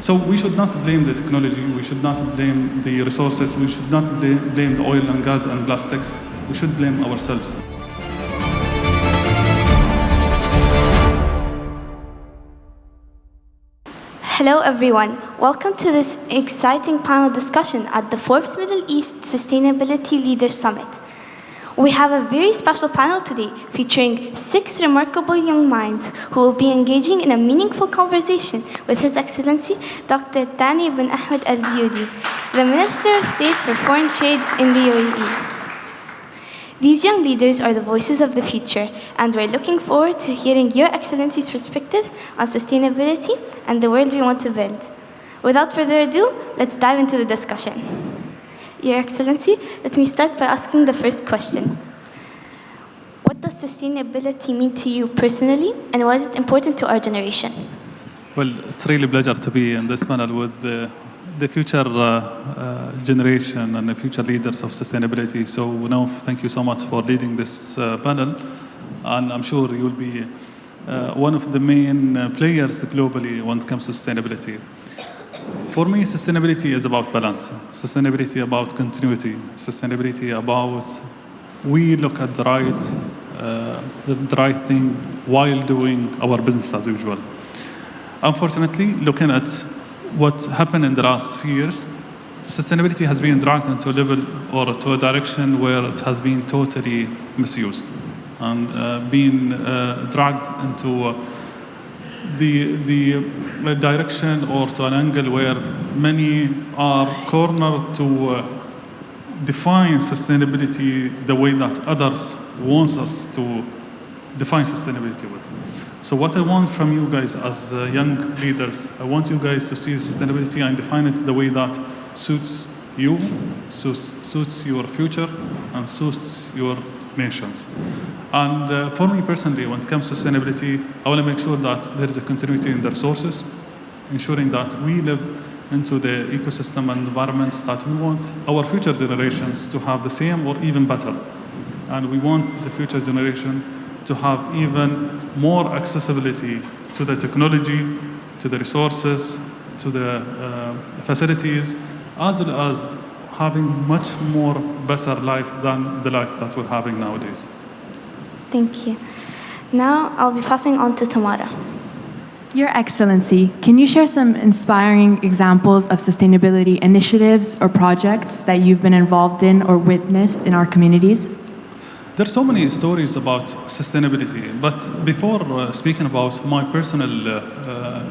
So we should not blame the technology, we should not blame the resources, we should not blame the oil and gas and plastics, we should blame ourselves. Hello everyone, welcome to this exciting panel discussion at the Forbes Middle East Sustainability Leaders Summit. We have a very special panel today featuring 6 remarkable young minds who will be engaging in a meaningful conversation with His Excellency Dr. Thani bin Ahmed al-Zeyoudi, the Minister of State for Foreign Trade in the UAE. These young leaders are the voices of the future, and we're looking forward to hearing Your Excellency's perspectives on sustainability and the world we want to build. Without further ado, let's dive into the discussion. Your Excellency, let me start by asking the first question. What does sustainability mean to you personally, and why is it important to our generation? Well, it's really a pleasure to be in this panel with the future generation and the future leaders of sustainability. So now, thank you so much for leading this panel, and I'm sure you'll be one of the main players globally when it comes to sustainability. For me, sustainability is about balance. Sustainability about continuity. Sustainability about we look at the right thing while doing our business as usual. Unfortunately, looking at what happened in the last few years, sustainability has been dragged into a level or to a direction where it has been totally misused and been dragged into the direction or to an angle where many are cornered to define sustainability the way that others want us to define sustainability with. So what I want from you guys as young leaders, I want you guys to see sustainability and define it the way that suits you, suits your future, and suits your nations. And for me personally, when it comes to sustainability, I want to make sure that there is a continuity in the resources, ensuring that we live into the ecosystem and environments that we want our future generations to have the same or even better. And we want the future generation to have even more accessibility to the technology, to the resources, to the facilities, as well as having much more better life than the life that we're having nowadays. Thank you. Now I'll be passing on to Tamara. Your Excellency, can you share some inspiring examples of sustainability initiatives or projects that you've been involved in or witnessed in our communities? There's so many stories about sustainability, but before speaking about my personal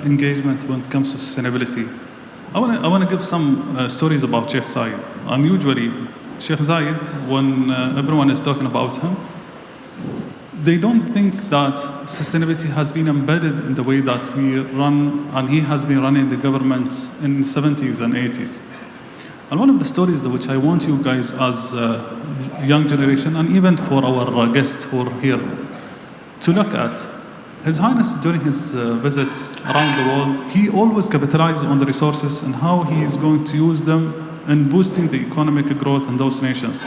engagement when it comes to sustainability, I want to give some stories about Sheikh Zayed. And usually, Sheikh Zayed, when everyone is talking about him, they don't think that sustainability has been embedded in the way that we run, and he has been running the government in the 70s and 80s. And one of the stories which I want you guys as young generation, and even for our guests who are here, to look at, His Highness during his visits around the world, he always capitalized on the resources and how he is going to use them in boosting the economic growth in those nations.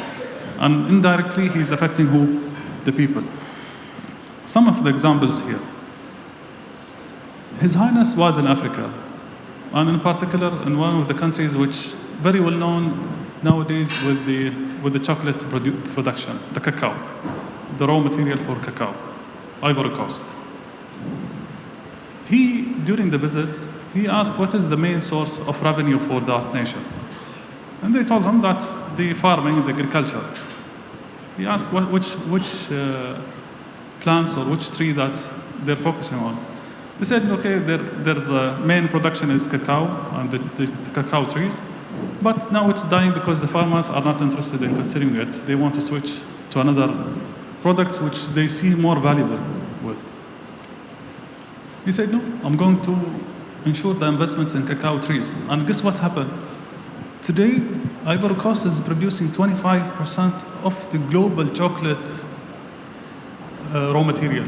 And indirectly, he's affecting who? The people. Some of the examples here. His Highness was in Africa, and in particular in one of the countries which very well known nowadays with the chocolate production, the cacao, the raw material for cacao, Ivory Coast. He, during the visit, he asked what is the main source of revenue for that nation. And they told him that the farming, the agriculture. He asked which plants or which tree that they're focusing on. They said, okay, their main production is cacao and the cacao trees, but now it's dying because the farmers are not interested in continuing it. They want to switch to another products which they see more valuable with. He said, no, I'm going to ensure the investments in cacao trees. And guess what happened? Today, Ivory Coast is producing 25% of the global chocolate raw material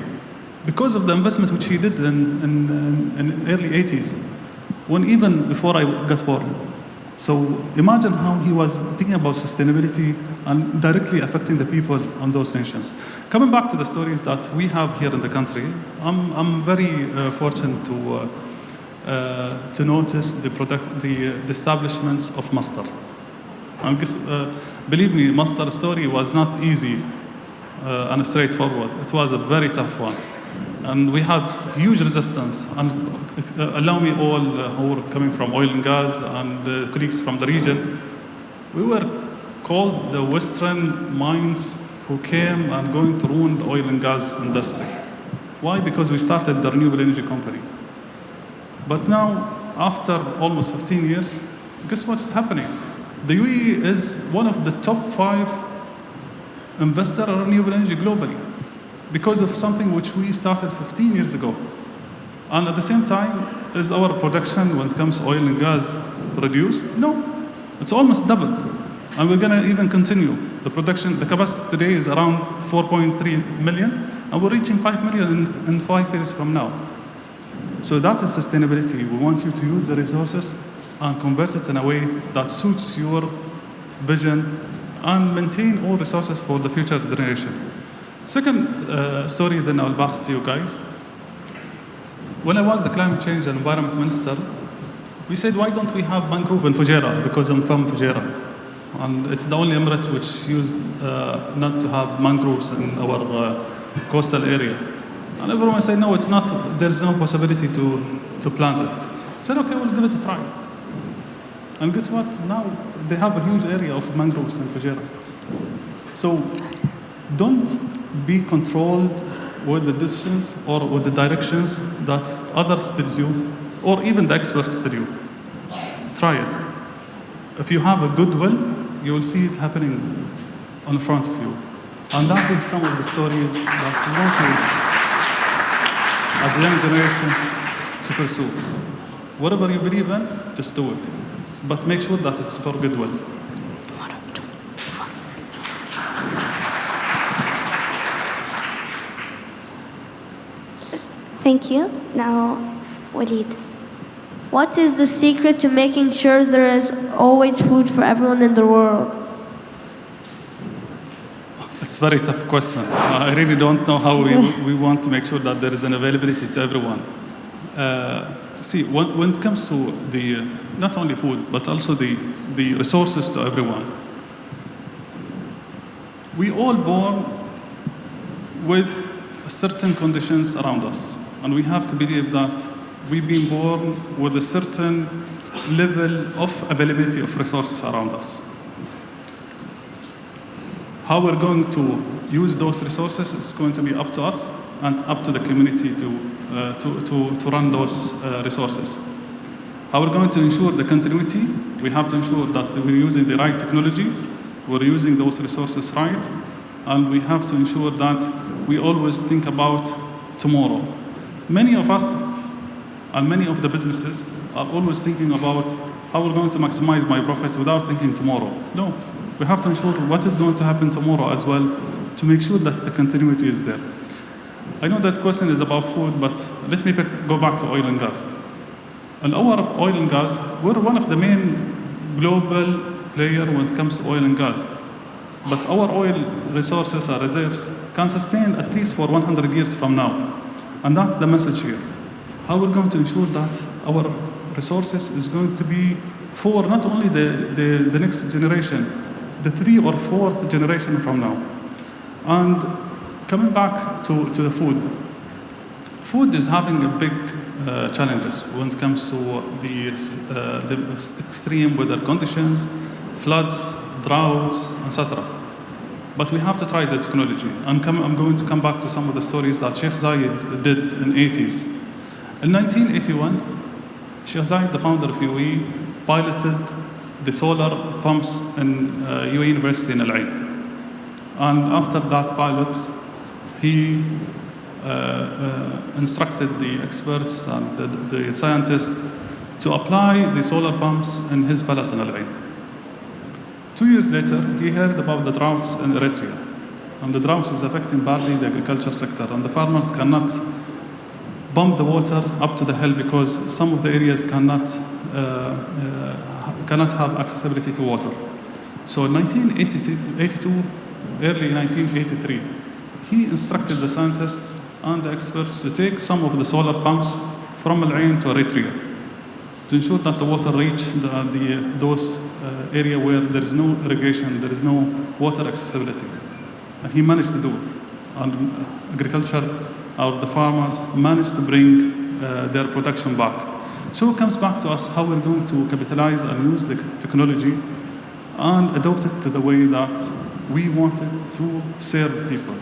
because of the investment which he did in early 80s, when even before I got born. So imagine how he was thinking about sustainability and directly affecting the people on those nations. Coming back to the stories that we have here in the country, I'm very fortunate to notice the establishments of Masdar. And believe me, Masdar story was not easy and straightforward. It was a very tough one. And we had huge resistance. And allow me all who were coming from oil and gas and colleagues from the region, we were called the Western minds who came and going to ruin the oil and gas industry. Why? Because we started the renewable energy company. But now, after almost 15 years, guess what is happening? The UAE is one of the top 5 investors in renewable energy globally because of something which we started 15 years ago. And at the same time, is our production when it comes to oil and gas reduced? No, it's almost doubled. And we're gonna even continue. The production, the capacity today is around 4.3 million, and we're reaching 5 million in 5 years from now. So that is sustainability. We want you to use the resources and convert it in a way that suits your vision and maintain all resources for the future generation. Second story, then I'll pass it to you guys. When I was the climate change and environment minister, we said, why don't we have mangrove in Fujairah? Because I'm from Fujairah. And it's the only emirate which used not to have mangroves in our coastal area. And everyone said, no, it's not, there's no possibility to plant it. I said, okay, we'll give it a try. And guess what? Now they have a huge area of mangroves in Fujairah. So don't be controlled with the decisions or with the directions that others tell you, or even the experts tell you. Try it. If you have a goodwill, you will see it happening in front of you. And that is some of the stories that we want to, as young generations, to pursue. Whatever you believe in, just do it. But make sure that it's for goodwill. Thank you. Now, Walid. What is the secret to making sure there is always food for everyone in the world? It's a very tough question. I really don't know how we want to make sure that there is an availability to everyone. See, when it comes to the not only food, but also the resources to everyone, we all born with certain conditions around us. And we have to believe that we've been born with a certain level of availability of resources around us. How we're going to use those resources is going to be up to us and up to the community to run those resources. How we're going to ensure the continuity, we have to ensure that we're using the right technology, we're using those resources right, and we have to ensure that we always think about tomorrow. Many of us and many of the businesses are always thinking about how we're going to maximize my profit without thinking tomorrow. No, we have to ensure what is going to happen tomorrow as well to make sure that the continuity is there. I know that question is about food, but let me go back to oil and gas. And our oil and gas, we're one of the main global players when it comes to oil and gas. But our oil resources, our reserves, can sustain at least for 100 years from now. And that's the message here. How we're going to ensure that our resources is going to be for not only the next generation, the 3rd or 4th generation from now. And coming back to the food. Food is having a big challenges when it comes to the extreme weather conditions, floods, droughts, etc. But we have to try the technology. I'm going to come back to some of the stories that Sheikh Zayed did in the 80s. In 1981, Sheikh Zayed, the founder of UAE, piloted the solar pumps in UAE University in Al Ain. And after that pilot, he instructed the experts and the scientists to apply the solar pumps in his palace in Al Ain. 2 years later, he heard about the droughts in Eritrea. And the drought is affecting badly the agriculture sector. And the farmers cannot pump the water up to the hill because some of the areas cannot have accessibility to water. So in 1982, early 1983, he instructed the scientists and the experts to take some of the solar pumps from Al Ain to Eritrea to ensure that the water reach those area where there is no irrigation, there is no water accessibility. And he managed to do it. And agriculture, or the farmers, managed to bring their production back. So it comes back to us how we're going to capitalize and use the technology and adopt it to the way that we wanted to serve people.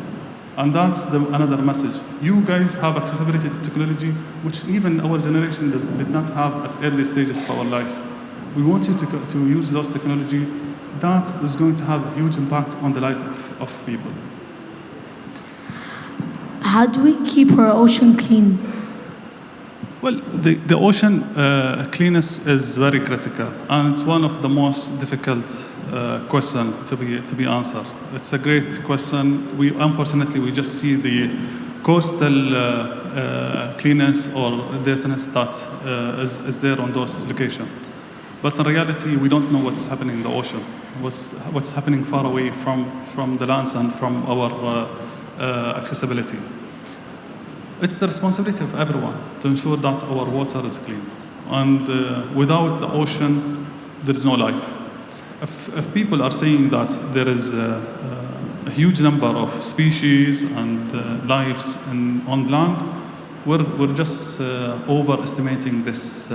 And that's another message. You guys have accessibility to technology, which even our generation did not have at early stages of our lives. We want you to use those technology that is going to have a huge impact on the life of people. How do we keep our ocean clean? Well, the ocean cleanness is very critical, and it's one of the most difficult question to be answered. It's a great question. Unfortunately, we just see the coastal cleanness or dirtiness that is there on those locations. But in reality, we don't know what's happening in the ocean, what's happening far away from the lands and from our accessibility. It's the responsibility of everyone to ensure that our water is clean. And without the ocean, there is no life. If people are saying that there is a huge number of species and lives on land, we're just overestimating this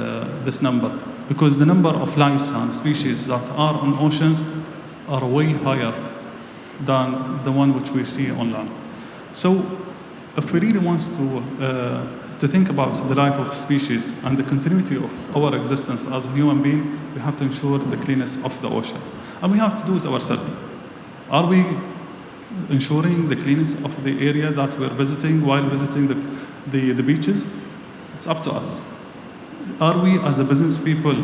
number, because the number of lives and species that are on oceans are way higher than the one which we see on land. So if we really want to think about the life of species and the continuity of our existence as a human being, we have to ensure the cleanness of the ocean. And we have to do it ourselves. Are we ensuring the cleanness of the area that we're visiting while visiting the beaches? It's up to us. Are we, as the business people,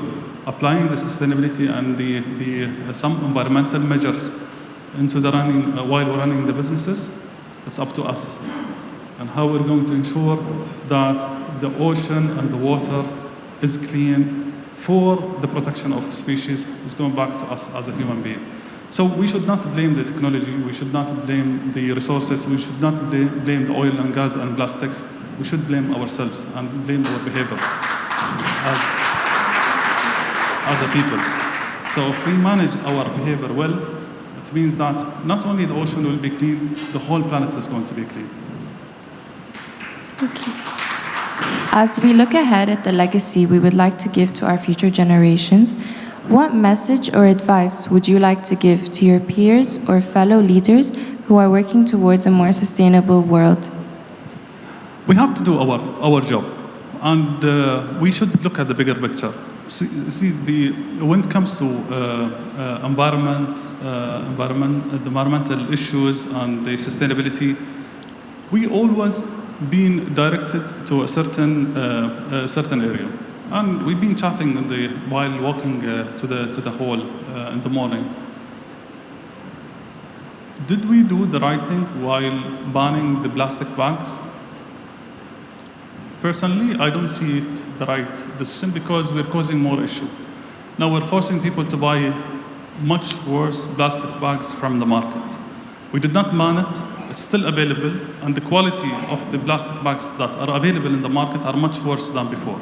applying the sustainability and some environmental measures into the running while we're running the businesses? It's up to us. And how we're going to ensure that the ocean and the water is clean for the protection of species is going back to us as a human being. So we should not blame the technology, we should not blame the resources, we should not blame the oil and gas and plastics. We should blame ourselves and blame our behavior as a people. So if we manage our behavior well, it means that not only the ocean will be clean, the whole planet is going to be clean. As we look ahead at the legacy we would like to give to our future generations, what message or advice would you like to give to your peers or fellow leaders who are working towards a more sustainable world? We have to do our job, and we should look at the bigger picture. When it comes to environmental issues and the sustainability, we always been directed to a certain area, and we've been chatting while walking to the hall in the morning. Did we do the right thing while banning the plastic bags? Personally, I don't see it the right decision, because we're causing more issue. Now we're forcing people to buy much worse plastic bags from the market. We did not ban it. It's still available, and the quality of the plastic bags that are available in the market are much worse than before.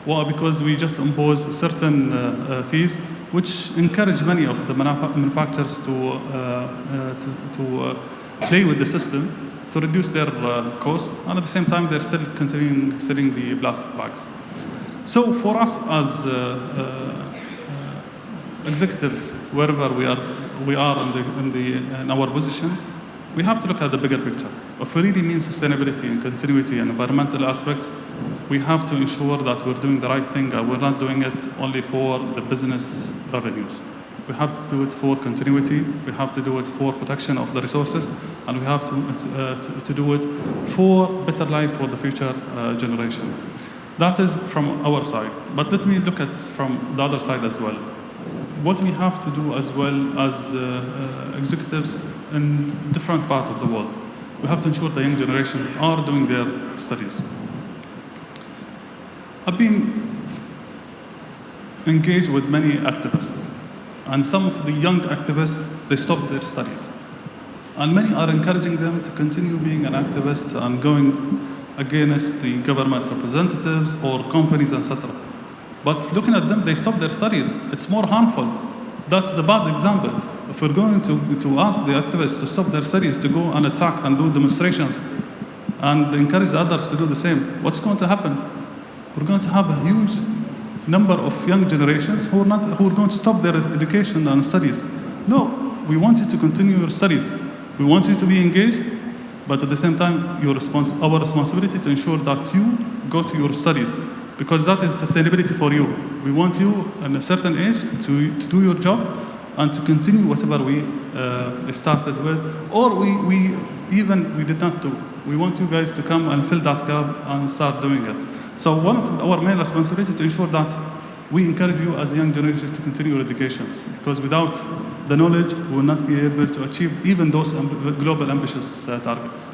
Why? Because we just impose certain fees, which encourage many of the manufacturers to play with the system to reduce their cost, and at the same time they're still continuing selling the plastic bags. So for us as executives, wherever we are in our positions, we have to look at the bigger picture. If we really mean sustainability and continuity and environmental aspects, we have to ensure that we're doing the right thing, and we're not doing it only for the business revenues. We have to do it for continuity, we have to do it for protection of the resources, and we have to do it for better life for the future generation. That is from our side. But let me look at from the other side as well. What we have to do as well as executives in different parts of the world. We have to ensure the young generation are doing their studies. I've been engaged with many activists, and some of the young activists, they stopped their studies. And many are encouraging them to continue being an activist and going against the government representatives or companies, etc. But looking at them, they stop their studies. It's more harmful. That's the bad example. If we're going to ask the activists to stop their studies, to go and attack and do demonstrations, and encourage the others to do the same, what's going to happen? We're going to have a huge number of young generations who are going to stop their education and studies. No, we want you to continue your studies. We want you to be engaged, but at the same time, our responsibility to ensure that you go to your studies, because that is sustainability for you. We want you at a certain age to do your job and to continue whatever we started with, or we did not do. We want you guys to come and fill that gap and start doing it. So one of our main responsibilities is to ensure that we encourage you as a young generation to continue your educations, because without the knowledge, we will not be able to achieve even those global ambitious targets.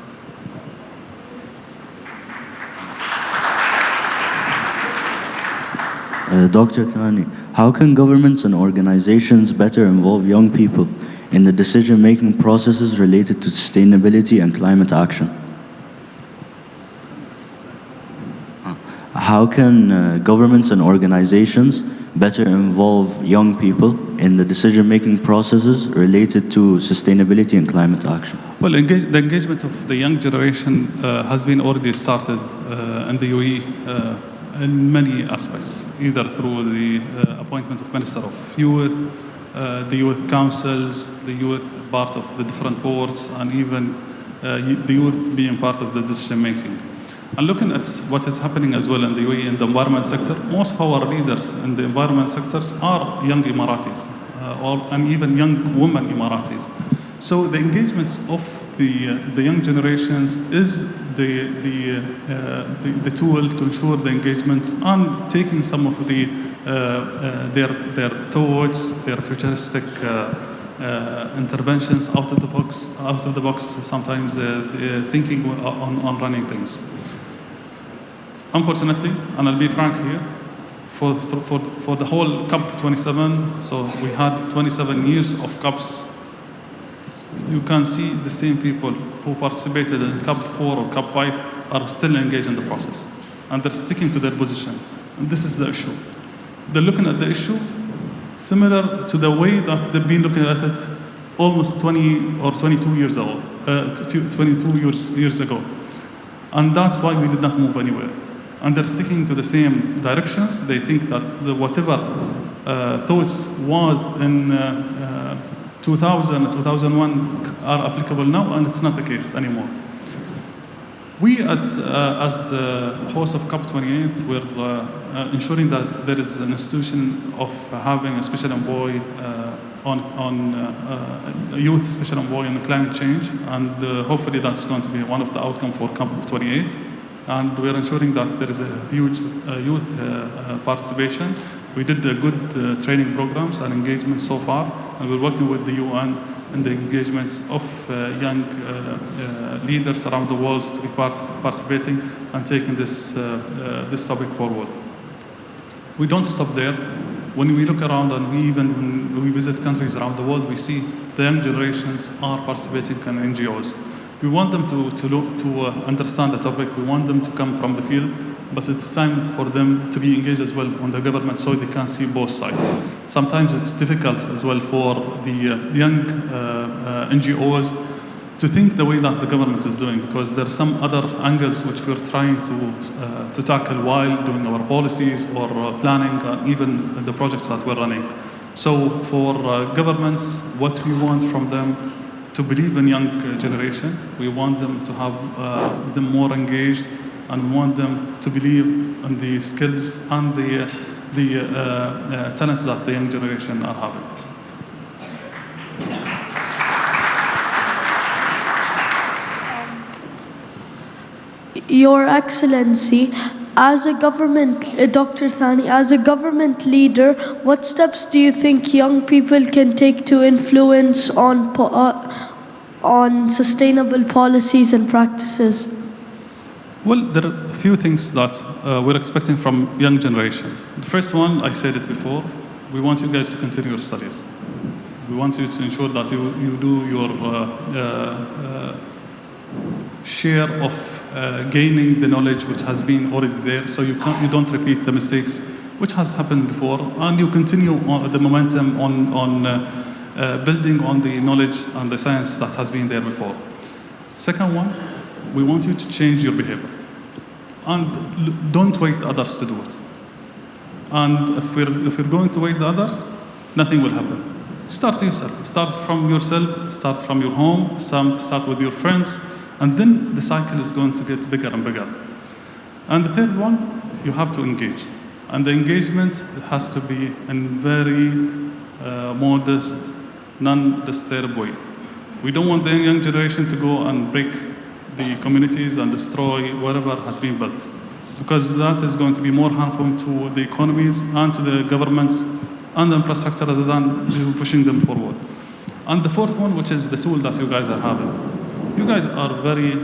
Dr. Thani, how can governments and organizations better involve young people in the decision-making processes related to sustainability and climate action? How can governments and organizations better involve young people in the decision-making processes related to sustainability and climate action? Well, the engagement of the young generation has been already started in the UAE in many aspects, either through the appointment of Minister of Youth, the youth councils, the youth part of the different boards, and even the youth being part of the decision-making. And looking at what is happening as well in the UAE in the environment sector, most of our leaders in the environment sectors are young Emiratis, and even young women Emiratis. So the engagement of the young generations is the tool to ensure the engagements and taking some of their thoughts, their futuristic interventions out of the box. Sometimes thinking on running things. Unfortunately, and I'll be frank here, for the whole COP 27, so we had 27 years of COPs. You can see the same people who participated in COP 4 or COP 5 are still engaged in the process, and they're sticking to their position. And this is the issue. They're looking at the issue similar to the way that they've been looking at it almost 20 or 22 years ago, 22 years ago. And that's why we did not move anywhere. And they're sticking to the same directions. They think that whatever thoughts was in 2000, 2001 are applicable now, and it's not the case anymore. We, as host of COP28, we're ensuring that there is an institution of having a special envoy a youth special envoy on climate change, and hopefully that's going to be one of the outcomes for COP28. And we're ensuring that there is a huge youth participation. We did good training programs and engagements so far, and we're working with the UN in the engagements of young leaders around the world to be participating and taking this topic forward. We don't stop there. When we look around and when we visit countries around the world, we see the young generations are participating in NGOs. We want them to understand the topic. We want them to come from the field, but it's time for them to be engaged as well on the government so they can see both sides. Sometimes it's difficult as well for the young NGOs to think the way that the government is doing, because there are some other angles which we're trying to tackle while doing our policies or planning, or even the projects that we're running. So for governments, what we want from them to believe in young generation. We want them to have them more engaged, and we want them to believe in the skills and the talents that the young generation are having. Your Excellency, as a government, Dr. Thani, as a government leader, what steps do you think young people can take to influence on sustainable policies and practices? Well, there are a few things that we're expecting from young generation. The first one, I said it before, we want you guys to continue your studies. We want you to ensure that you do your share of gaining the knowledge which has been already there, so you don't repeat the mistakes which has happened before, and you continue on the momentum on building on the knowledge and the science that has been there before. Second one, we want you to change your behavior. And don't wait others to do it. And if we're going to wait the others, nothing will happen. Start yourself. Start from yourself, start from your home, start with your friends, and then the cycle is going to get bigger and bigger. And the third one, you have to engage. And the engagement has to be in very modest, non-disturbed way. We don't want the young generation to go and break the communities and destroy whatever has been built, because that is going to be more harmful to the economies and to the governments and the infrastructure rather than pushing them forward. And the fourth one, which is the tool that you guys are having. You guys are very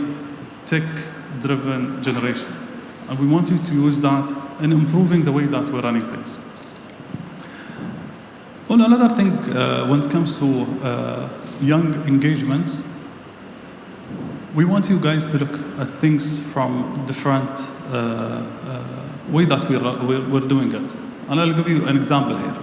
tech-driven generation, and we want you to use that in improving the way that we're running things. Well, another thing when it comes to young engagements, we want you guys to look at things from different way that we're doing it. And I'll give you an example here.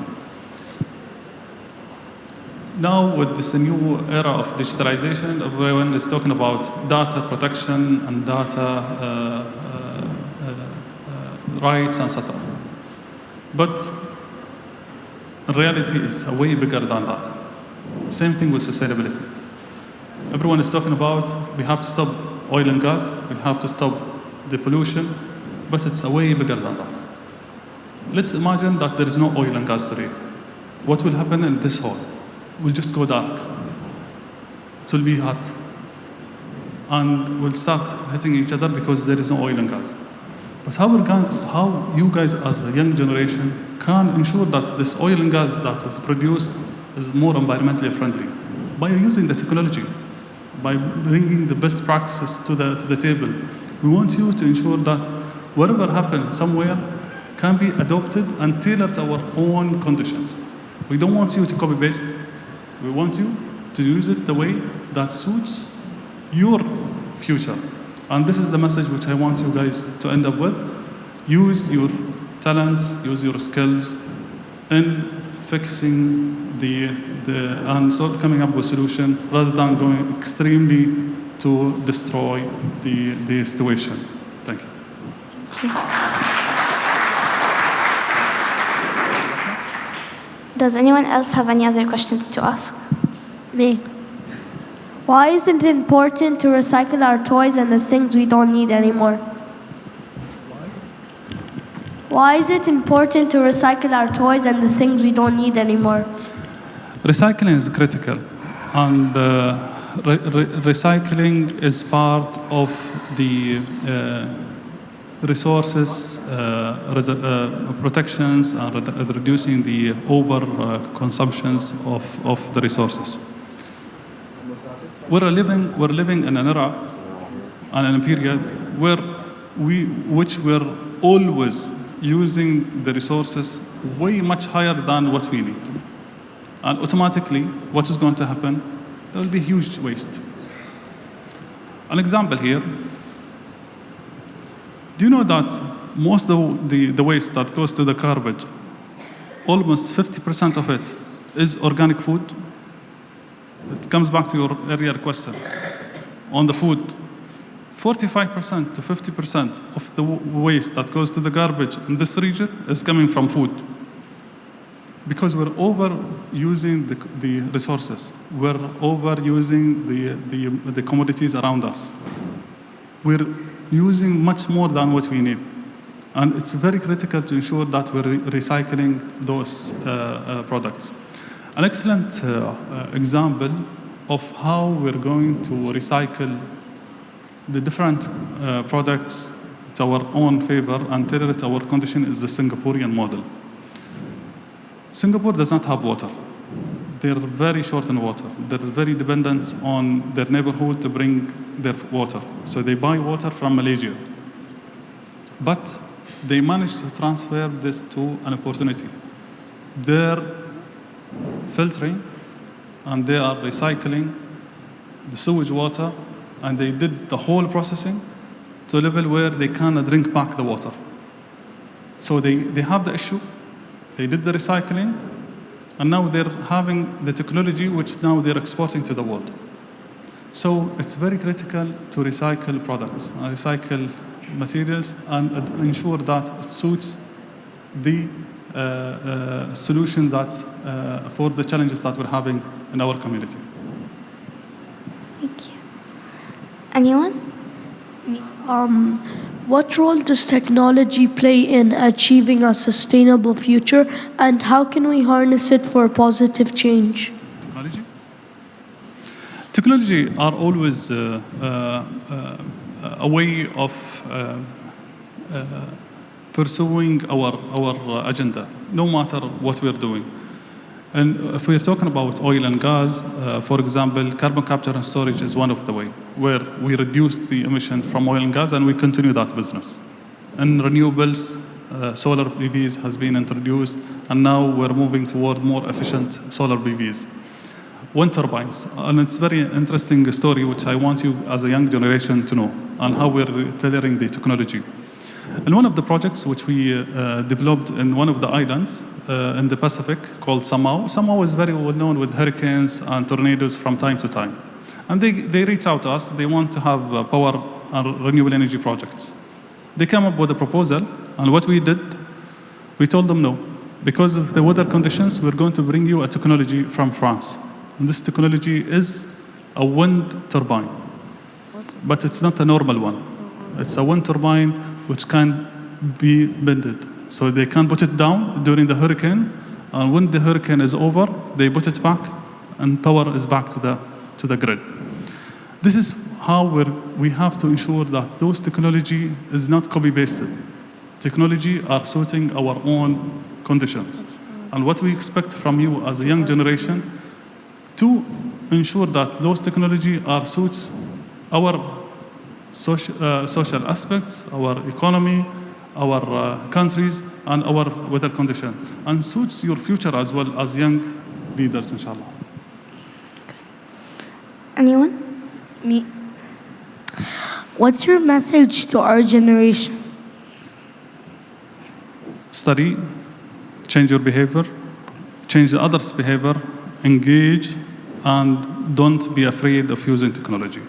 Now, with this new era of digitalization, everyone is talking about data protection and data rights, etc. But in reality, it's way bigger than that. Same thing with sustainability. Everyone is talking about we have to stop oil and gas, we have to stop the pollution, but it's way bigger than that. Let's imagine that there is no oil and gas today. What will happen in this hall? We'll just go dark. It will be hot. And we'll start hitting each other because there is no oil and gas. But how you guys as a young generation can ensure that this oil and gas that is produced is more environmentally friendly? By using the technology, by bringing the best practices to the table. We want you to ensure that whatever happens somewhere can be adopted and tailored to our own conditions. We don't want you to copy-paste. We want you to use it the way that suits your future. And this is the message which I want you guys to end up with. Use your talents, use your skills in fixing and sort of coming up with a solution rather than going extremely to destroy the situation. Thank you. Thank you. Does anyone else have any other questions to ask? Me. Why is it important to recycle our toys and the things we don't need anymore? Why is it important to recycle our toys and the things we don't need anymore? Recycling is critical, and recycling is part of the resources protections and reducing the over-consumptions of the resources. We're living in an era and in a period where we're always using the resources way much higher than what we need. And automatically, what is going to happen? There will be huge waste. An example here. Do you know that most of the waste that goes to the garbage, almost 50% of it is organic food? It comes back to your earlier question. On the food, 45% to 50% of the waste that goes to the garbage in this region is coming from food. Because we're overusing the resources. We're overusing the commodities around us. We're using much more than what we need. And it's very critical to ensure that we're recycling those products. An excellent example of how we're going to recycle the different products to our own favor and tailor it to our condition is the Singaporean model. Singapore does not have water. They're very short in water. They're very dependent on their neighborhood to bring their water. So they buy water from Malaysia. But they managed to transfer this to an opportunity. They're filtering and they are recycling the sewage water, and they did the whole processing to a level where they can drink back the water. So they have the issue, they did the recycling, and now they're having the technology which now they're exporting to the world. So it's very critical to recycle products, recycle materials, and ensure that it suits the solution that for the challenges that we're having in our community. Thank you. Anyone? What role does technology play in achieving a sustainable future, and how can we harness it for positive change? Technology? Technology are always a way of pursuing our agenda, no matter what we're doing. And if we're talking about oil and gas, for example, carbon capture and storage is one of the way where we reduce the emission from oil and gas, and we continue that business. And renewables, solar PVs has been introduced, and now we're moving toward more efficient solar PVs. Wind turbines, and it's a very interesting story which I want you as a young generation to know, and how we're tailoring the technology. And one of the projects which we developed in one of the islands in the Pacific called Samau. Samau is very well known with hurricanes and tornadoes from time to time. And they reach out to us, they want to have power and renewable energy projects. They came up with a proposal, and what we did, we told them no. Because of the weather conditions, we're going to bring you a technology from France. And this technology is a wind turbine. But it's not a normal one. It's a wind turbine which can be bended. So they can put it down during the hurricane, and when the hurricane is over, they put it back, and power is back to the grid. This is how we have to ensure that those technology is not copy-pasted. Technology are suiting our own conditions. And what we expect from you as a young generation to ensure that those technology are suits our social aspects, our economy, our countries, and our weather condition, and suits your future as well as young leaders, inshallah. Anyone? Me. What's your message to our generation? Study, change your behavior, change the others' behavior, engage, and don't be afraid of using technology.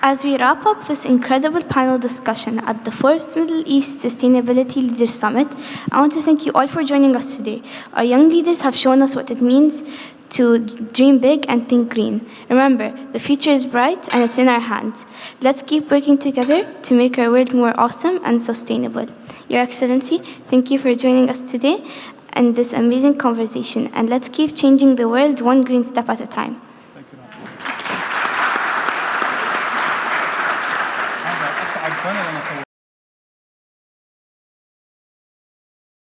As we wrap up this incredible panel discussion at the Forbes Middle East Sustainability Leaders Summit, I want to thank you all for joining us today. Our young leaders have shown us what it means to dream big and think green. Remember, the future is bright and it's in our hands. Let's keep working together to make our world more awesome and sustainable. Your Excellency, thank you for joining us today and this amazing conversation. And let's keep changing the world one green step at a time.